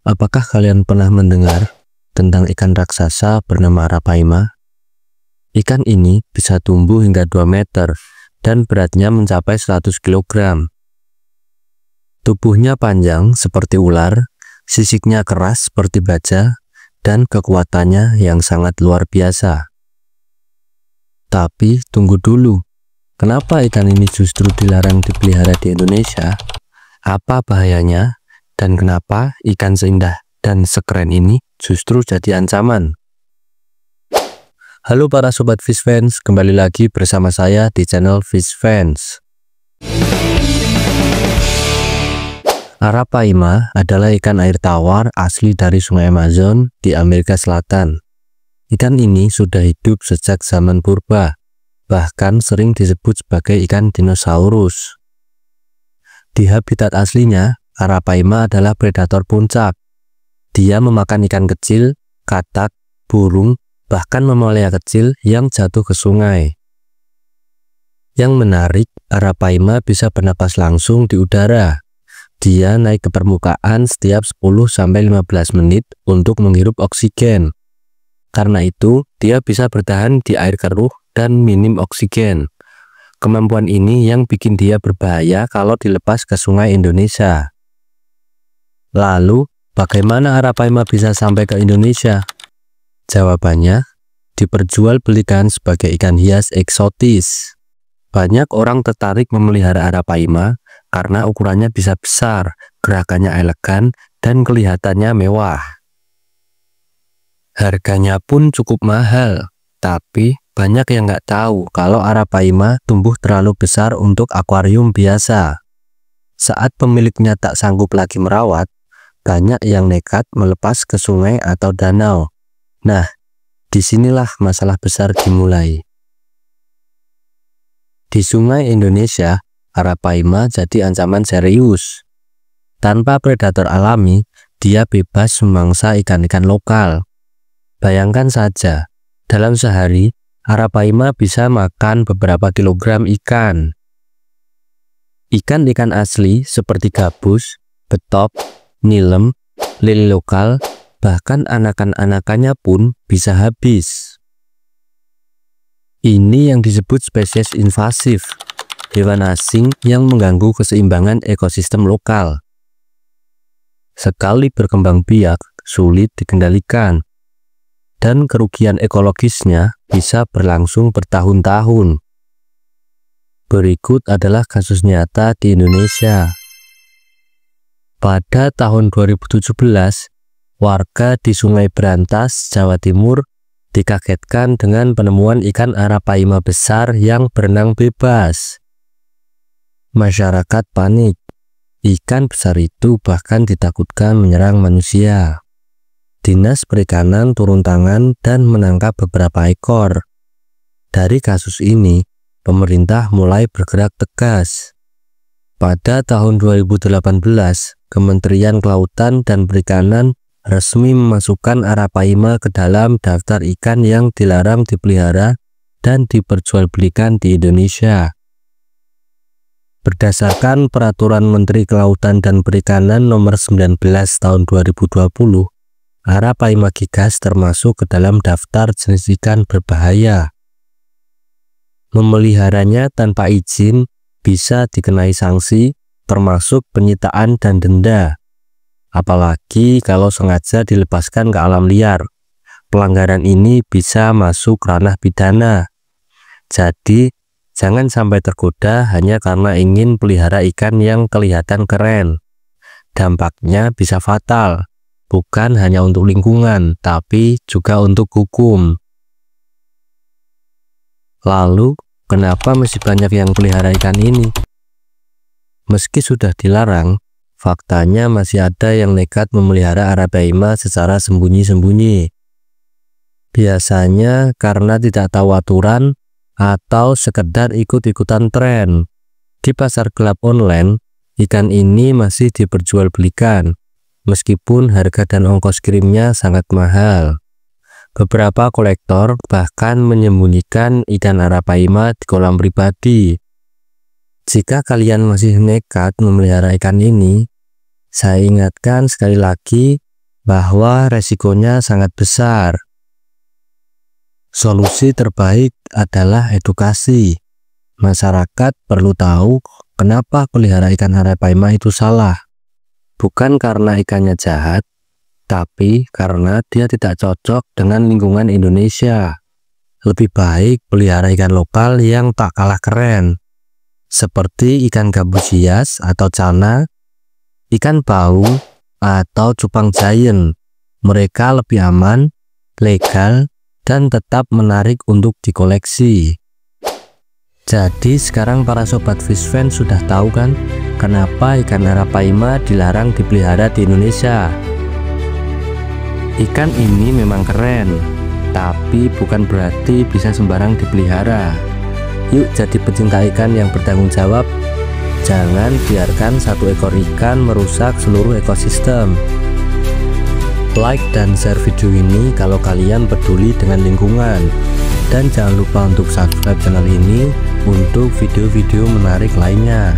Apakah kalian pernah mendengar tentang ikan raksasa bernama Arapaima? Ikan ini bisa tumbuh hingga 2 meter dan beratnya mencapai 100 kg. Tubuhnya panjang seperti ular, sisiknya keras seperti baja, dan kekuatannya yang sangat luar biasa. Tapi tunggu dulu, kenapa ikan ini justru dilarang dipelihara di Indonesia? Apa bahayanya? Dan kenapa ikan seindah dan sekeren ini justru jadi ancaman? Halo para sobat fish fans, kembali lagi bersama saya di channel Fish Fans. Arapaima adalah ikan air tawar asli dari Sungai Amazon di Amerika Selatan. Ikan ini sudah hidup sejak zaman purba, bahkan sering disebut sebagai ikan dinosaurus. Di habitat aslinya, Arapaima adalah predator puncak. Dia memakan ikan kecil, katak, burung, bahkan mamalia kecil yang jatuh ke sungai. Yang menarik, Arapaima bisa bernapas langsung di udara. Dia naik ke permukaan setiap 10-15 menit untuk menghirup oksigen. Karena itu, dia bisa bertahan di air keruh dan minim oksigen. Kemampuan ini yang bikin dia berbahaya kalau dilepas ke sungai Indonesia. Lalu, bagaimana Arapaima bisa sampai ke Indonesia? Jawabannya, diperjualbelikan sebagai ikan hias eksotis. Banyak orang tertarik memelihara Arapaima karena ukurannya bisa besar, gerakannya elegan, dan kelihatannya mewah. Harganya pun cukup mahal, tapi banyak yang nggak tahu kalau Arapaima tumbuh terlalu besar untuk akuarium biasa. Saat pemiliknya tak sanggup lagi merawat, banyak yang nekat melepas ke sungai atau danau. Nah, disinilah masalah besar dimulai. Di sungai Indonesia, Arapaima jadi ancaman serius. Tanpa predator alami, dia bebas memangsa ikan-ikan lokal. Bayangkan saja, dalam sehari, Arapaima bisa makan beberapa kilogram ikan. Ikan-ikan asli seperti gabus, betop, nilem, lele lokal, bahkan anakan-anakannya pun bisa habis. Ini yang disebut spesies invasif, hewan asing yang mengganggu keseimbangan ekosistem lokal. Sekali berkembang biak, sulit dikendalikan, dan kerugian ekologisnya bisa berlangsung bertahun-tahun. Berikut adalah kasus nyata di Indonesia. Pada tahun 2017, warga di Sungai Brantas, Jawa Timur dikagetkan dengan penemuan ikan Arapaima besar yang berenang bebas. Masyarakat panik. Ikan besar itu bahkan ditakutkan menyerang manusia. Dinas Perikanan turun tangan dan menangkap beberapa ekor. Dari kasus ini, pemerintah mulai bergerak tegas. Pada tahun 2018, Kementerian Kelautan dan Perikanan resmi memasukkan Arapaima ke dalam daftar ikan yang dilarang dipelihara dan diperjualbelikan di Indonesia. Berdasarkan Peraturan Menteri Kelautan dan Perikanan Nomor 19 Tahun 2020, Arapaima gigas termasuk ke dalam daftar jenis ikan berbahaya. Memeliharanya tanpa izin bisa dikenai sanksi, termasuk penyitaan dan denda. Apalagi kalau sengaja dilepaskan ke alam liar. Pelanggaran ini bisa masuk ranah pidana. Jadi, jangan sampai tergoda hanya karena ingin pelihara ikan yang kelihatan keren. Dampaknya bisa fatal, bukan hanya untuk lingkungan, tapi juga untuk hukum. Lalu, kenapa masih banyak yang pelihara ikan ini? Meski sudah dilarang, faktanya masih ada yang nekat memelihara Arapaima secara sembunyi-sembunyi. Biasanya karena tidak tahu aturan atau sekedar ikut-ikutan tren. Di pasar gelap online, ikan ini masih diperjualbelikan, meskipun harga dan ongkos kirimnya sangat mahal. Beberapa kolektor bahkan menyembunyikan ikan Arapaima di kolam pribadi. Jika kalian masih nekat memelihara ikan ini, saya ingatkan sekali lagi, bahwa resikonya sangat besar. Solusi terbaik adalah edukasi. Masyarakat perlu tahu kenapa pelihara ikan arapaima itu salah. Bukan karena ikannya jahat, tapi karena dia tidak cocok dengan lingkungan Indonesia. Lebih baik pelihara ikan lokal yang tak kalah keren, seperti ikan gabus hias atau cana, ikan baung, atau cupang giant. Mereka lebih aman, legal, dan tetap menarik untuk dikoleksi. Jadi sekarang para sobat fish fan sudah tahu kan kenapa ikan arapaima dilarang dipelihara di Indonesia. Ikan ini memang keren, tapi bukan berarti bisa sembarang dipelihara. Yuk jadi pecinta ikan yang bertanggung jawab. Jangan biarkan satu ekor ikan merusak seluruh ekosistem. Like dan share video ini kalau kalian peduli dengan lingkungan. Dan jangan lupa untuk subscribe channel ini untuk video-video menarik lainnya.